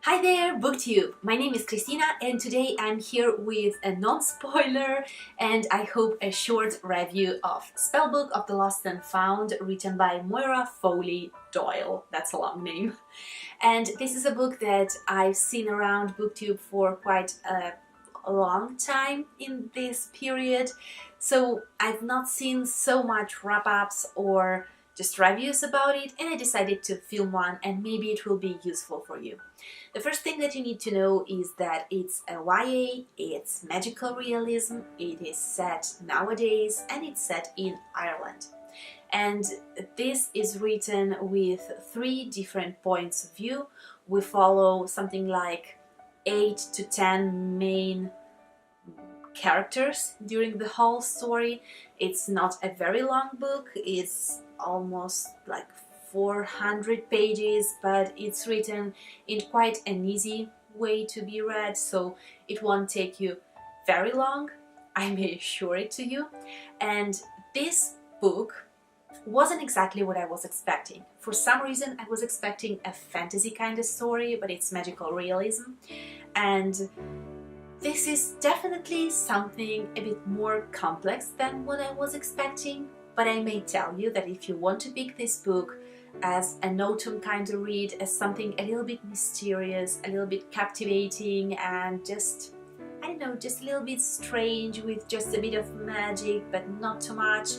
Hi there, BookTube! My name is Christina and today I'm here with a non-spoiler and I hope a short review of Spellbook of the Lost and Found, written by Moira Foley Doyle. That's a long name. And this is a book that I've seen around BookTube for quite a long time in this period, so I've not seen so much wrap-ups or just reviews about it, and I decided to film one and maybe it will be useful for you. The first thing that you need to know is that it's a YA, it's magical realism, it is set nowadays, and it's set in Ireland. And this is written with 3 different points of view. We follow something like 8 to 10 main characters during the whole story. It's not a very long book, it's almost like 400 pages, but it's written in quite an easy way to be read, so it won't take you very long, I may assure it to you. And this book wasn't exactly what I was expecting. For some reason I was expecting a fantasy kind of story, but it's magical realism, and this is definitely something a bit more complex than what I was expecting. But I may tell you that if you want to pick this book as an autumn kind of read, as something a little bit mysterious, a little bit captivating, and just, I don't know, just a little bit strange with just a bit of magic but not too much,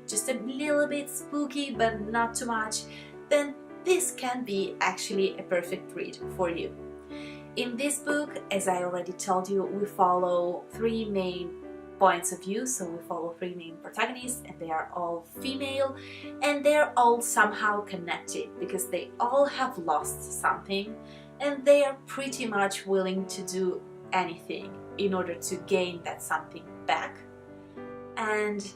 just a little bit spooky but not too much, then this can be actually a perfect read for you. In this book, as I already told you, we follow 3 main points of view, so we follow 3 main protagonists and they are all female and they're all somehow connected because they all have lost something and they are pretty much willing to do anything in order to gain that something back. And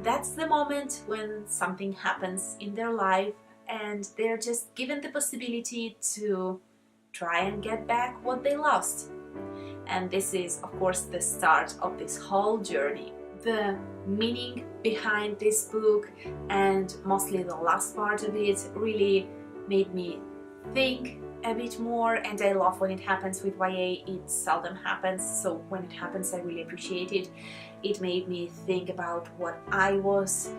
that's the moment when something happens in their life and they're just given the possibility to try and get back what they lost. And this is, of course, the start of this whole journey. The meaning behind this book, and mostly the last part of it, really made me think a bit more, and I love when it happens with YA. It seldom happens, so when it happens I really appreciate it. It made me think about what I was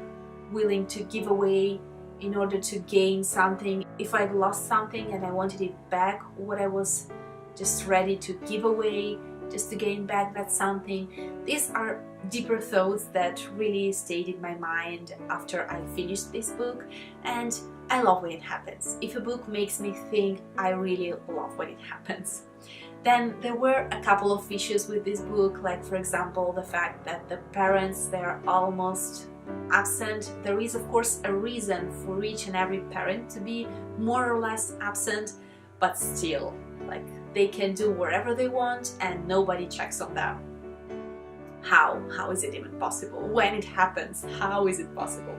willing to give away in order to gain something. If I'd lost something and I wanted it back, what I was just ready to give away just to gain back that something. These are deeper thoughts that really stayed in my mind after I finished this book, and I love when it happens. If a book makes me think, I really love when it happens. Then there were a couple of issues with this book, like for example the fact that the parents, they're almost absent. There is of course a reason for each and every parent to be more or less absent, but still, like, they can do wherever they want and nobody checks on them. How is it even possible? When it happens, how is it possible?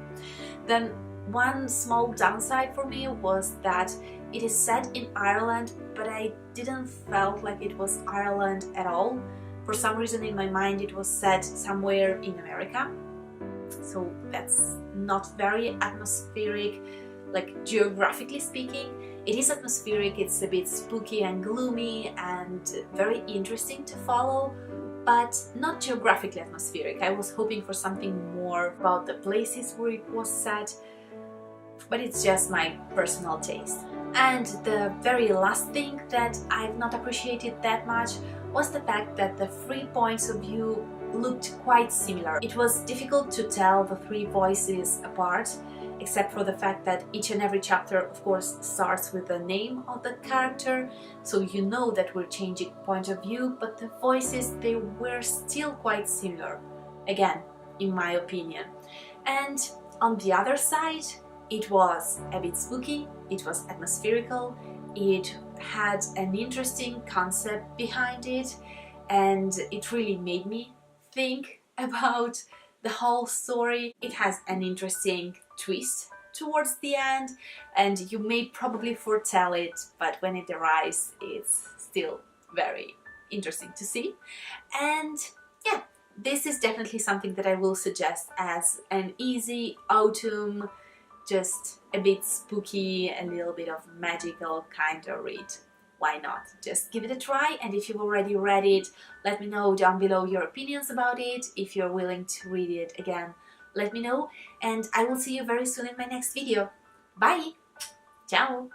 Then one small downside for me was that it is set in Ireland, but I didn't felt like it was Ireland at all. For some reason in my mind it was set somewhere in America, so that's not very atmospheric, like geographically speaking. It is atmospheric, it's a bit spooky and gloomy and very interesting to follow, but not geographically atmospheric. I was hoping for something more about the places where it was set, but it's just my personal taste. And the very last thing that I've not appreciated that much was the fact that the 3 points of view looked quite similar. It was difficult to tell the 3 voices apart, except for the fact that each and every chapter, of course, starts with the name of the character, so you know that we're changing point of view, but the voices, they were still quite similar, again, in my opinion. And on the other side, it was a bit spooky, it was atmospherical, it had an interesting concept behind it, and it really made me think about the whole story. It has an interesting twist towards the end, and you may probably foretell it, but when it arrives, it's still very interesting to see. And yeah, this is definitely something that I will suggest as an easy autumn, just a bit spooky, a little bit of magical kind of read. why not? Just give it a try, and if you've already read it, let me know down below your opinions about it. If you're willing to read it again, let me know, and I will see you very soon in my next video. Bye! Ciao!